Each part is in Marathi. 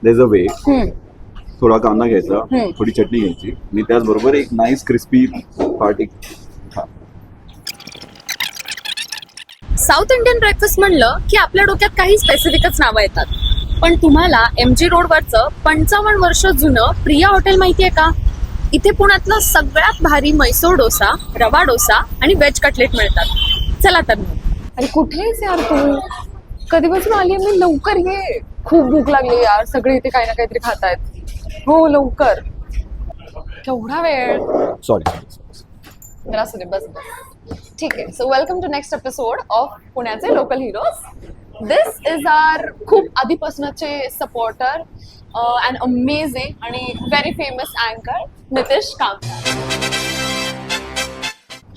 देयर इज अ वे. थोडा कांदा घ्यायचा, थोडी चटणी घ्यायची आणि त्याचबरोबर एक nice crispy party. South Indian breakfast म्हणलं की आपल्या डोक्यात काही स्पेसिफिकच नावं येतात. पण तुम्हाला MG रोडवरचं 55 वर्ष जुनं प्रिया हॉटेल माहितीये का? इथे पुण्यातलं सगळ्यात भारी मैसूर डोसा, रवा डोसा आणि वेज कटलेट मिळतात. चला तर मग. अरे कुठेच यार तू? कधीपासून आली मी? लवकर ये, खूप भूक लागली यार. सगळे इथे काही ना काहीतरी खातायत. हो लवकर. केवढा वेळ? सॉरी. जरा असू दे, बस बस. ठीक आहे. So welcome to next episode of पुण्याचे local heroes. This is our खूप आधीपासूनचे सपोर्टर अँड अमेझिंग आणि व्हेरी फेमस अँकर Nitesh Kamat.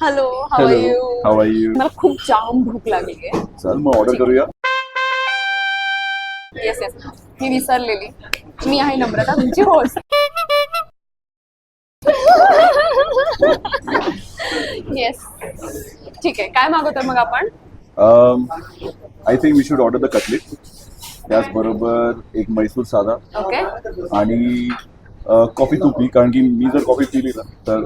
Hello, how are you? मला खूप जाम भूक लागली आहे. चल मग ऑर्डर करूया. येस येस, मी विसरलेली. मी आहे नम्रता, तुमची होस्ट. येस, ठीक आहे. काय मागवतो मग आपण? I think we should order the cutlet. त्याचबरोबर एक मैसूर साधा ओके. आणि कॉफी तू पी, कारण की मी जर कॉफी पिली ना तर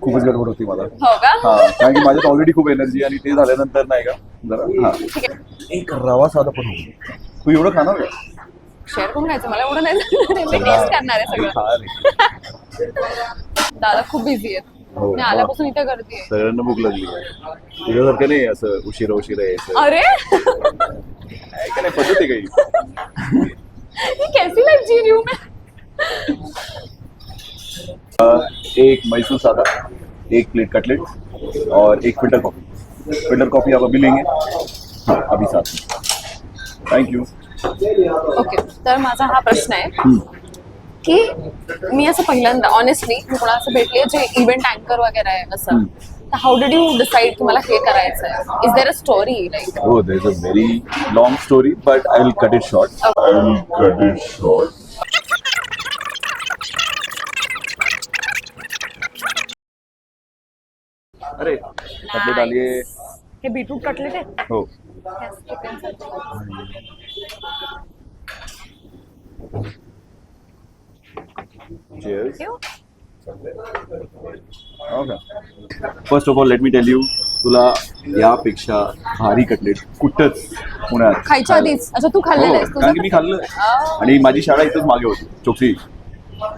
खूपच गडबड होती मला. हो का? हा, कारण की माझ्यात ऑलरेडी खूप एनर्जी आणि ते झाल्यानंतर नाही का जरा. हा, ठीक आहे. एक रवा साधा पण होतो. तू एवढं खाणार का? शेअर करून घ्यायचं, मला एवढं नाही जाणार. मी टेस्ट करणार आहे सगळं. खा रे. दादा खूप बिझी आहेत. हो, मी आल्यापासून इथे गर्दी आहे. सगळ्यांना भूक लागली. तुझ्यासारखं नाही असं उशिरा उशिरा यायचं. अरे आहे का नाही, पद्धत आहे काही. ये कैसी लाइफ जी रही हूँ मैं. एक मैसूर सादा, एक प्लेट कटलेट और एक फिल्टर कॉफी. फिल्टर कॉफी आप अभी लेंगे? हाँ, अभी साथ में. Thank you. ओके. तर माझा हा प्रश्न आहे की मी असं पहिल्यांदा ऑनेस्टली मी कोणाला असं भेटले जे इव्हेंट अँकर वगैरे आहे असं, तर हाऊ डिड यू डिसाइड की मला हे करायचं आहे? Is there a story like? Oh, there's a very long story, but I will cut it short. अरे कटलेट आली आहे. हे बीटरूट कटलेट आहे. हो. Yes, chicken salad. Cheers. Thank you. Okay. First of all, let me tell you, तुला यापेक्षा भारी कटलेट कुठंच पुण्यात खायच्या आधीच? अच्छा, तू खाल्लेलं आहेस? हो, कारण की मी खाल्लं आणि माझी शाळा इथंच मागे होती, चोपसी.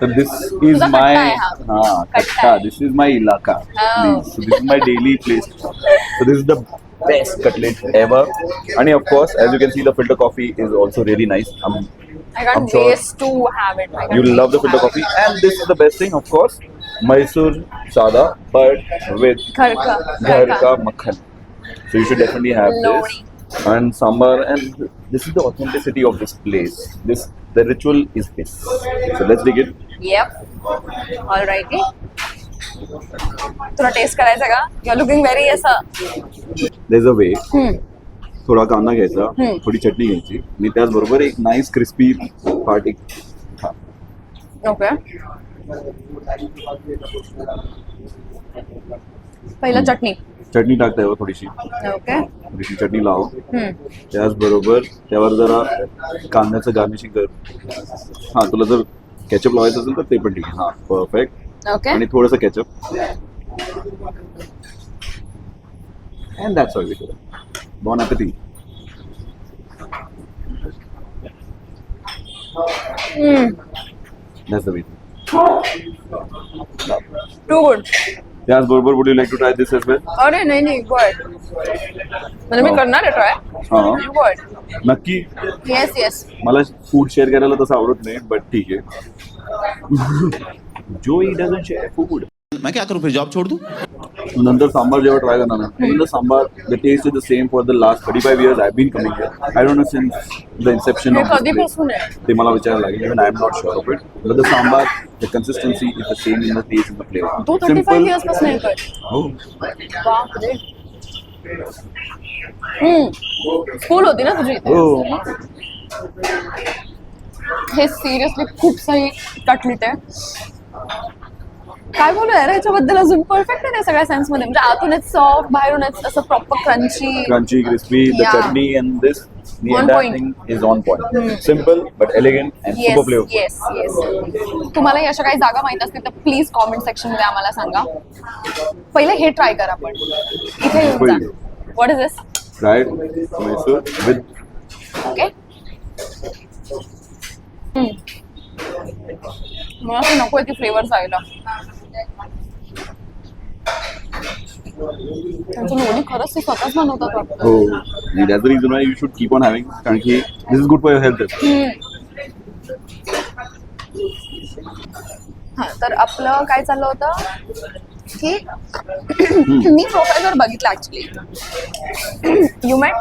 तर दिस इज तुझा माय कट्टा आहे हा? हा कट्टा कट्टा. आहे. दिस इज माय इलाका. So this is my daily place. So this is the best cutlet ever. आणि of course as you can see the filter coffee is also really nice. I can't I'm sure wait to have it. I can't you'll wait love the to filter have coffee, and this is the best thing, of course, Mysore Sada, but with घर ghar ka makhan. So you should definitely have Lodi. this. And sambar, and this is the authenticity of this place. The ritual is this. So let's dig it. Yep. All righty. तुला टेस्ट करायचं का? You're looking very असं. There's a way. थोडा कांदा घ्यायचा, थोडी चटणी घ्यायची आणि त्याचबरोबर एक नाईस क्रिस्पी पार्टी. ओके. पहिलं चटणी टाकता येऊ थोडीशी. ओके. थोडीशी चटणी लाव. त्याचबरोबर त्यावर जरा कांद्याचं गार्निशिंग कर. हा, तुला जर केचप लावायचं असेल तर ते पण ठीक आहे. हा, परफेक्ट. ओके. आणि थोडंसं ketchup. And that's all. Bon appetit. That's the way. Too good. त्याचबरोबर would you like to try this as well? अरे नाही गुड. म्हणजे मी करणार आहे ट्राय. हा, गुड. नक्की. Yes yes. मला फूड शेअर करायला तसं आवडत नाही, बट ठीक आहे. Joey doesn't share food. मैं क्या करूं, फिर जॉब छोड़ दूं? नंतर सांबार जेव्हा ट्राय करणार ना, नंतर sambar the taste is the same for the last 35 years I been coming here. I don't know since the inception हे ऑफ दिस कधीपासून आहे? ते मला विचारायला लागेल. Even I am not sure of it. But the sambar, the consistency is the same in the taste in the flavour. तू 35 इयर्स पासून येतोय? हो. बापरे. स्कूल होती ना तुझी इथे? हो. हे सिरियसली खूप सही कटलेट आहे. काय बोलू यार ह्याच्याबद्दल अजून परफेक्ट आहे सगळ्या सेन्स मध्ये म्हणजे आतूनच सॉफ्ट बाहेरूनच असं proper crunchy Crunchy, crispy, the Yeah. chutney and this, the On entire point. thing is on point. Simple but elegant and super flavorful. Yes yes तुम्हाला अशा काही जागा माहित असतील तर प्लीज कॉमेंट सेक्शन मध्ये आम्हाला सांगा. पहिले हे ट्राय करा आपण इथे येऊन जा. What is this? Fried Mysore with okay मला असं नको आहे ती फ्लेवर जायला. त्यांचं लोणी खरंच ते स्वतःच बनवतात वाटतं. oh, that's the reason why you should keep on having कारण की this is good for your health. हा तर आपलं काय चाललं होतं की मी प्रोफाईल वर बघितलं actually you met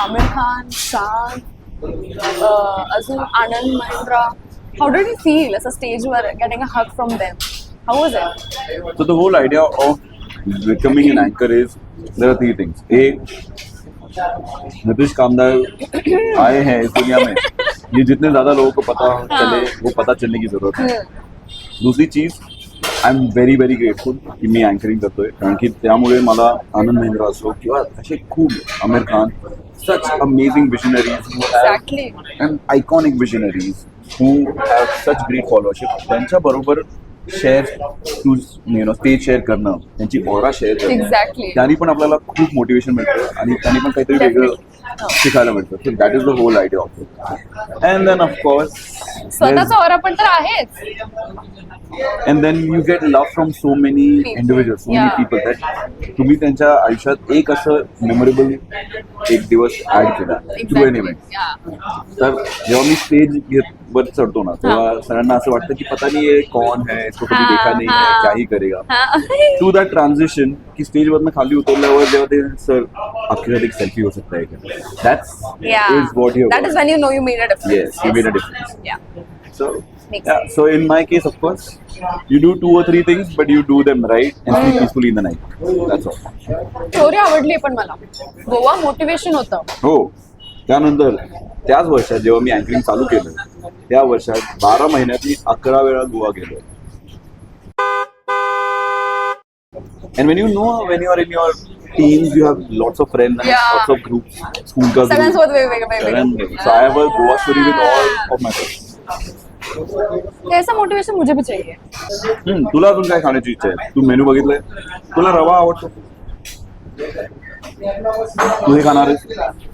Aamir Khan, Shaan, अजून Anand Mahindra. How did you feel असं स्टेजवर getting a hug from them? How was it? So the whole idea of becoming an anchor is there are three things. एक नीतीश कामदार आए हैं इस दुनिया में ये जितने ज्यादा लोगों को पता चले वो पता चलने की जरूरत है. दुसरी चीज I am very very grateful की मी अँकरिंग करतोय कारण की त्यामुळे मला आनंद महिंद्रा असो किंवा असे खूप Aamir Khan such amazing visionaries Exactly. And iconic visionaries who have such great followership त्यांच्या बरोबर शेअर टू स्टेज शेअर करणं त्यांची ऑरा शेअर करणं Exactly. त्यांनी पण आपल्याला खूप मोटिवेशन मिळतं आणि त्यांनी पण काहीतरी वेगळं शिकायला मिळतं. So that is the whole idea of it. And then of course स्वतःचा ऑरा पण तर आहेच. and then you get love from so many individuals, so many Yeah. people that तुम्ही त्यांच्या आयुष्यात एक असं मेमोरेबल एक दिवस ऍड केला थ्रू एन इव्हेंट. तर जेव्हा मी स्टेज वर चढतो ना तेव्हा सगळ्यांना असं वाटतं की पता नाही ये कौन है, इसको कभी देखा नहीं है, क्या ही करेगा. टू दॅट ट्रान्झिशन की स्टेज वरनं खाली उतरल्यावर जेव्हा ते सर आपके साथ एक सेल्फी हो सकता है क्या, that's is what you That is when you know you made a difference. Yes, you made a difference. Yeah. So, Makes yeah, so in my case, of course, you do 2 or 3 things, but you do them right and sleep peacefully in the night. That's all. Story आवडली पण मला. गोवा मोटिवेशन होतं. हो, त्यानंतर त्याच वर्षात जेव्हा मी अँकरिंग चालू केलं त्या वर्षात 12 महिन्यात मी 11 वेळा गोवा गेलो. And when you are in your teens, you have lots of friends and Yeah. lots of groups, school ka group. सगळ्यांसोबत वेगवेगळे. So I have a Goa story with all of my friends. ऐसा मोटिवेशन मुझे भी चाहिए. तुला अजून काय खाण्याची इच्छा आहे? तू मेनू बघितलाय? तुला रवा आवडतो? तू हे खाणार आहेस?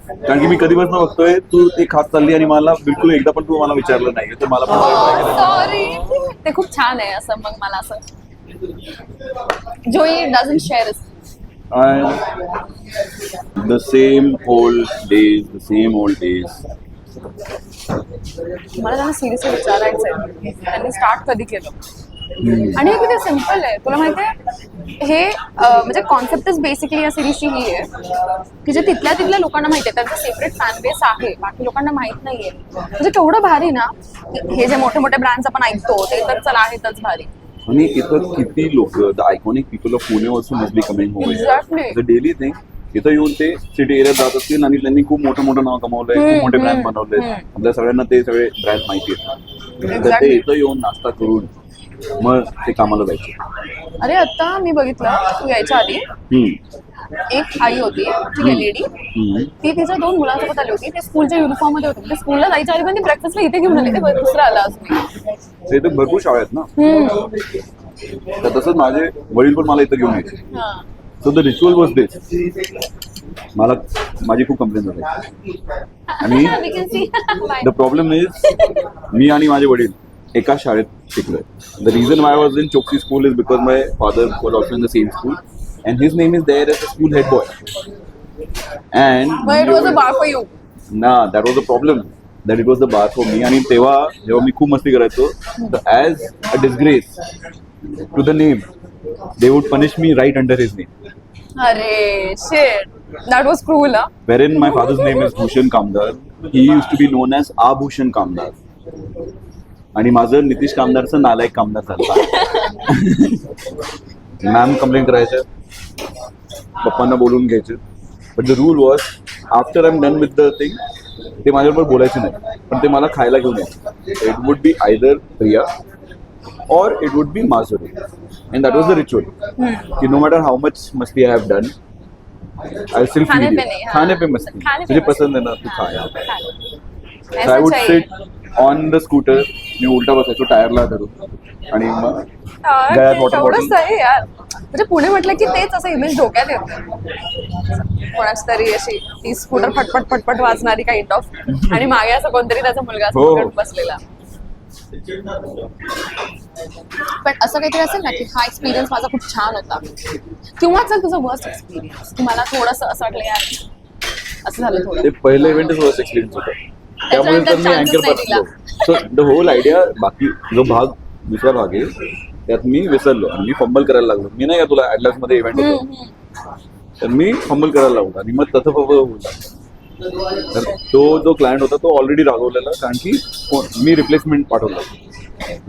कारण की मी कधीपासून बघतोय तू ते खात चालली आणि मला बिलकुल एकदा पण तू मला विचारलं नाही तर मला पण सॉरी. ते खूप छान आहे असं मग मला असं जोई doesn't share. The same old days. मला त्यांना सिरियसली विचारायचं आहे त्यांनी स्टार्ट कधी केलं आणि हे किती सिम्पल आहे. तुला माहिती आहे हे म्हणजे कॉन्सेप्टच बेसिकली या सिरीजची ही आहे की जे तिथल्या लोकांना माहिती आहे त्यांचं सेपरेट फॅन बेस आहे बाकी लोकांना माहित नाहीये. म्हणजे केवढं भारी ना हे जे मोठे मोठे ब्रँड्स आपण ऐकतो ते तर चला आहेतच भारी. आणि इथं किती लोक the iconic people of Pune also must be coming Exactly. The daily thing. इथं येऊन ते सिटी एरियात जात असतील आणि त्यांनी खूप मोठं नाव कमवलंय, खूप मोठे ब्रँड बनवले. आपल्या सगळ्यांना ते सगळे ब्रँड माहिती आहेत तर ते इथं येऊन नाश्ता करून मग ते कामाला जायचे. अरे आता मी बघितलं तू यायच्या आधी एक आई होती ती लेडी ती तिच्या 2 मुलांसोबत आली होती. ते स्कूलच्या युनिफॉर्म मध्ये होते. स्कूलला जायच्या आधी पण ती ब्रेकफास्टला इथे घेऊन आली. ते दुसरं आलं अजून. ते इथे भरपूर शाळा आहेत ना तर तसंच माझे वडील पण मला इथं घेऊन यायचे. सो द रिच्युअल वॉज दिस. मला माझी खूप कंप्लेंट झाली आणि द प्रॉब्लेम इज मी आणि माझे वडील एका शाळेत शिकलोय. The reason why was in Choksi school is because my father was also in the same school and his name is there as the school head boy. But it was a bar for you. ना that was the problem that it was the bar for me. आणि तेव्हा जेव्हा मी खूप मस्ती करायचो as a disgrace to the name they would punish me right under his name. अरे shit that was cruel. Wherein my father's name is Bhushan Kamdar. He used to be known as Abhushan Kamdar. आणि माझं नितीश कामदारचं नालायक कामदार झालं. मॅम कंप्लेंट करायचं, पप्पांना बोलून घ्यायचं. But the rule was after I am done with the thing ते माझ्याबरोबर बोलायचे नाही पण ते मला खायला घेऊन यायचे. It would be either Priya or it would be Masuri. And that was the ritual. कि no matter how much masti I have done, I'll still खाने feed पे you. नहीं, हाँ. खाने पे मस्ती. खाने पे तुझे मस्ती. पसंद है ना तू खा यार. So ऐसा I would चाहिए. sit on the scooter. मी उलटा बसायचो टायरला धरून आणि मग गळ्यात water तेवढंच bottle. आहे यार. म्हणजे पुणे म्हटलं की तेच असं इमेज डोक्यात येतं. कोणाच तरी अशी ती स्कूटर फटफट फटफट वाजणारी काइंड ऑफ आणि मागे असं कोणतरी त्याचा मुलगा असं हो. पकडून बसलेला. पण असं काहीतरी असेल ना की हा एक्सपिरियन्स माझा खूप छान होता किंवा चल तुझा वर्स्ट एक्सपिरियन्स की मला थोडंसं असं वाटलं यार असं झालं थोडं. ते पहिलं इव्हेंटच वर्स्ट एक्सपिरियन्स होता. त्यामुळे तर मी chances अँकर नाही बसलो. सो द होल आयडिया बाकी जो भाग दुसरा भाग आहे त्यात मी विसरलो आणि मी फंबल करायला लागलो. मी नाही का तुला ऍटलास मध्ये इव्हेंट होतो तर मी फंबल करायला लागलो आणि मग तसं होता. तर तो जो क्लायंट होता तो ऑलरेडी रागवलेला कारण की मी रिप्लेसमेंट पाठवलं.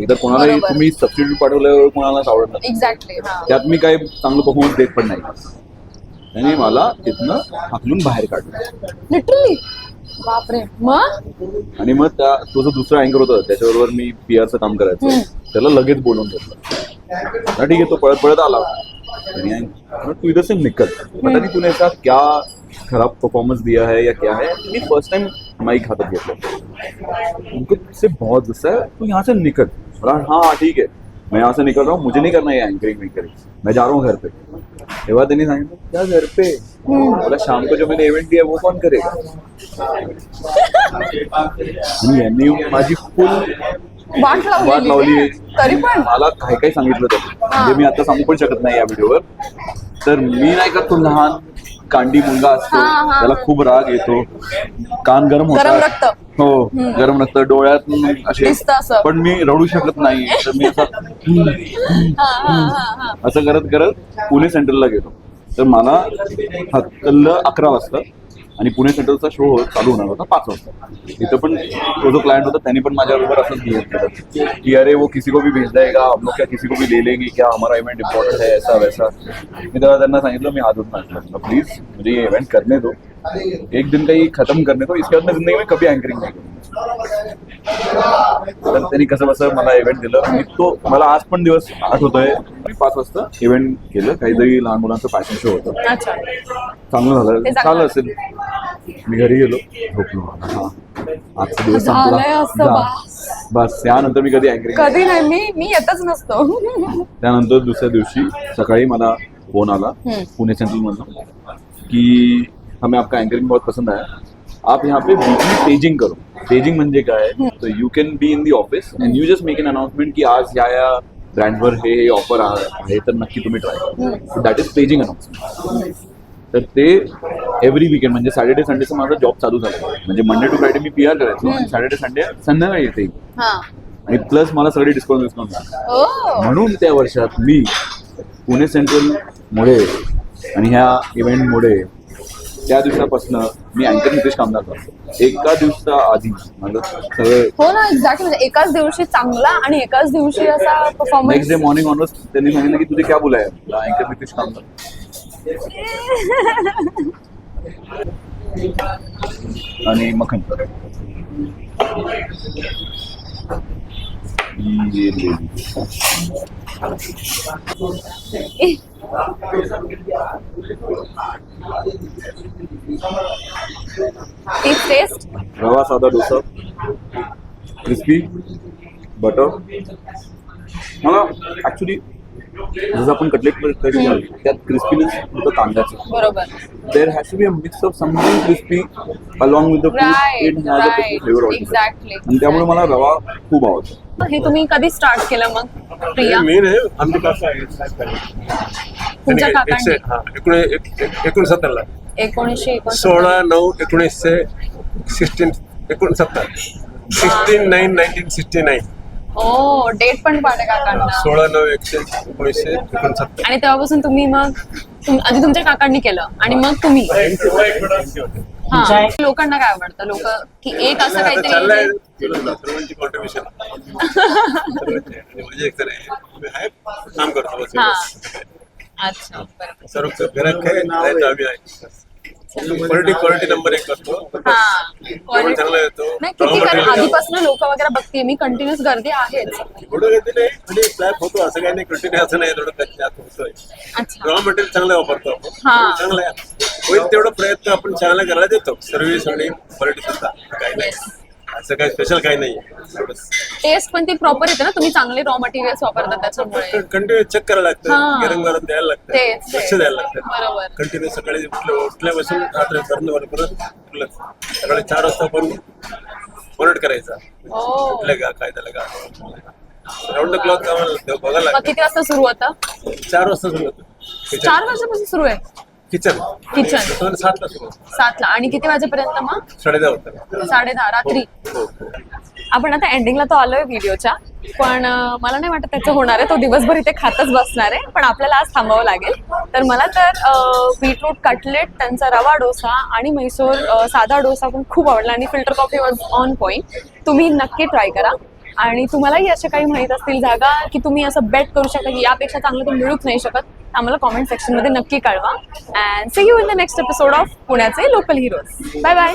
एकदा कोणालाही बरोबर. तुम्ही सबस्टिट्यूट पाठवल्यावर कोणालाच आवडत नाही. एक्झॅक्टली. हा त्यात मी काही चांगलं परफॉर्मन्स देत पण नाही आणि मला तिथनं हाकलून बाहेर काढलं. लिटरली बापरे. मग आणि मग तो जो दुसरा अँकर होता त्याच्याबरोबर मी पीआरचं काम करायचं त्याला लगेच बोलवून घेतलं. हा, ठीक आहे. तो पळत पळत आला आणि तू इधर से निकल, पता नहीं तूने ऐसा क्या खराब परफॉर्मेंस दिया है या क्या है. मी फर्स्ट टाइम माइक हातात घेतलं. उनको तुझसे बहुत गुस्सा है, तू यहाँ से निकल. बोला हाँ ठीक है मैं यहाँ से निकल रहा हूँ, मुझे नहीं करना ये एंकरिंग वैंकरिंग, मैं जा रहा हूँ घर पे. तेव्हा त्यांनी सांगितलं क्या घर पे. बोला शाम को जो मैंने इव्हेंट दिया वो कौन करेगा. आणि यांनी माझी फुल वाट वाट लावली. लावली तरी पण मला काय काय सांगितलं त्यांनी म्हणजे मी आता सांगू पण शकत नाही या व्हिडिओवर. तर मी नाही का तो लहान कांडी मुलगा असतो हा. त्याला खूप राग येतो, कान गरम गरम होतात. रक्त. हो गरम रक्त डोळ्यात असे. दिसतं असं. पण मी रडू शकत नाही तर मी असं करत करत पुणे सेंट्रलला गेलो. तर मला हक्कल्लं 11 वाजता आणि पुणे सेंट्रलचा शो चालू होणार होता 5 वाजता. तिथं पण तो जो क्लायंट होता त्यांनी पण माझ्याबरोबर असंच बिहेव केलं की अरे वो किसी को भी भेज देगा, हम लोग क्या किसी को भी ले लेंगे क्या, हमारा इवेंट इम्पोर्टेंट है ऐसा वैसा. मी तेव्हा त्यांना सांगितलं मी हात उठणार प्लीज मुझे ये इवेंट करने दो, एक दिन का ये खत्म करने दो, इसके बाद मैं जिंदगी में कभी अँकरिंग नाही करूंगा. तर त्यांनी कसं बसं मला इव्हेंट दिलं आणि तो मला आज पण दिवस आठवतोय. मी 5 वाजता इव्हेंट केलं, काहीतरी लहान मुलांचं फॅशन शो होतं. अच्छा. चांगलं झालं, ते चांगलं चाललं असेल. मी घरी गेलो झोपलो. हा आजचा दिवस झालंय असं संपला. बस. बस त्यानंतर मी कधी अँकरिंग कधी नाही. मी येतच नसतो. त्यानंतर दुसऱ्या दिवशी सकाळी मला फोन आला पुणे सेंट्रल मधून की हमें आपका एंकरिंग बहुत पसंद आया, आप यहाँ पे वीकली पेजिंग करो. पेजिंग म्हणजे काय, तो you can be in the office and you just make an announcement की आज या ब्रँडवर हे ऑफर आहे तर नक्की तुम्ही ट्राय करा. That is paging announcement. तर ते एव्हरी वीकेंड म्हणजे सॅटर्डे संडेचा माझा जॉब चालू झाला. म्हणजे मंडे टू फ्रायडे मी पीआर करायचो आणि सॅटर्डे संडे संध्याकाळी येते हा. आणि प्लस मला सगळे डिस्काउंट मिळाले. ओ. म्हणून त्या वर्षात मी पुणे सेंट्रल मुळे आणि ह्या इव्हेंटमुळे त्या दिवसापासून मी अँकर नितेश कामदार करतो. एका दिवसा आधी माझं सगळं हो ना एक्झॅक्टली. म्हणजे एकाच दिवशी चांगला आणि एकाच दिवशी असा परफॉर्मन्स. नेक्स्ट डे मॉर्निंग ऑनवर्स त्यांनी सांगितलं की तुझे क्या बोला है, अँकर नितेश कामदार. आणि मखन टेस्ट. रवा साधा डोसा, क्रिस्पी बटर. मला ऍक्च्युली जसं आपण कटलेट घालतो त्यात क्रिस्पीनेस होतं कांद्याचं. बरोबर. There has to be a mix of something crispy along with the food. Right, it has a right, flavour exactly. आणि त्यामुळे मला रवा खूप आवडतो. हे तुम्ही कधी स्टार्ट केलं मग प्रिया. मी नाही आमच्या काका तुमच्या काकांनी 1969 1969. 16/9/1969 ओ डेट पण पाडे काकांना. 16/9/1969. आणि तेव्हापासून तुम्ही मग आधी तुमच्या काकांनी केलं आणि मग तुम्ही. हा. लोकांना काय आवडतं लोक की एक असं काहीतरी सर्वांची कॉन्ट्रीब्युशन म्हणजे एक तर आहे काम करतो बस. हा. अच्छा बरोबर. सर्व घरात काय आम्ही आहे. क्वालिटी नंबर 1 करतो. हा जेवण चांगलं येतो. नाही Raw किती कारण material आधीपासून लोक वगैरे बघते मी कंटिन्युअस गर्दी आहेच. थोडं गर्दी नाही म्हणजे स्लॅब होतो असं काही नाही कंटिन्यू असं नाही थोडं कधी जास्त होतोय. अच्छा रॉ मटेरियल चांगलं वापरतो आपण हा. चांगलं आहे होईल तेवढा प्रयत्न आपण चांगला करायला देतो सर्व्हिस आणि क्वालिटी सुद्धा काही नाही असं काही स्पेशल काही नाही टेस्ट पण ती प्रॉपर येते ना तुम्ही चांगले रॉ मटेरियल्स वापरतात त्याच्यामुळे. कंटिन्यू चेक करायला लागतं हा. गरम गरम द्यायला लागतं तेच, लक्ष तेच. द्यायला लागतं बरोबर. कंटिन्यू सकाळी उठल्यापासून रात्री परत सकाळी 4 वाजता पण मॉनिटर करायचा ओ. कुठलं का काय झालं का राऊंड द क्लॉक बघायला मग लागतं किती वाजता सुरू होतं? 4 वाजता सुरू होतं 4 वाजल्यापासून सुरू आहे किचन किचन 7 ला सुरू होतं 7 ला आणि किती वाजेपर्यंत मग? 10:30 होतं 10:30 रात्री. हो. आपण आता एंडिंगला तो आलोय व्हिडिओच्या पण मला नाही वाटत त्याचं होणार आहे तो दिवसभर इथे खातच बसणार आहे पण आपल्याला आज थांबावं लागेल. तर मला तर बीटरूट कटलेट त्यांचा रवा डोसा आणि म्हैसूर साधा डोसा पण खूप आवडला आणि filter coffee was on point. तुम्ही नक्की ट्राय करा आणि तुम्हालाही अशा काही माहीत असतील जागा की तुम्ही असं बेट करू शकता की यापेक्षा चांगलं तर मिळूच नाही शकत आम्हाला कॉमेंट सेक्शनमध्ये नक्की कळवा. And see you in the next episode of पुण्याचे लोकल हिरोज. Bye bye.